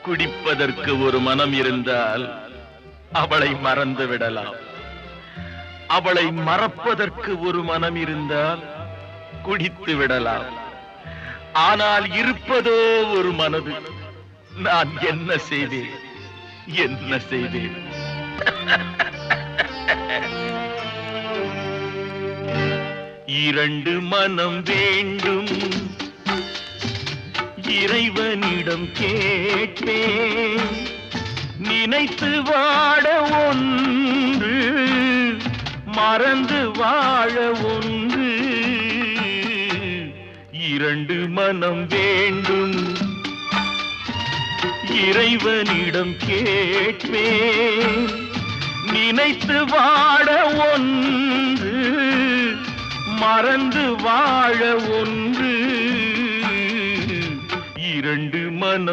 குடிப்பதற்கு ஒரு மனம் இருந்தால் அவளை மறந்து விடலாம். அவளை மறப்பதற்கு ஒரு மனம் இருந்தால் குடித்து விடலாம். ஆனால் இருப்பதோ ஒரு மனது. நான் என்ன செய்தேன், என்ன செய்தேன்? இரண்டு மனம் வேண்டும், இறைவனிடம் கேட்பேன். நினைத்து வாழ ஒன்று, மறந்து வாழ ஒன்று. இரண்டு மனம் வேண்டும், இறைவனிடம் கேட்பேன். நினைத்து வாழ ஒன்று, மறந்து வாழ ஒன்று. இரண்டு மனம்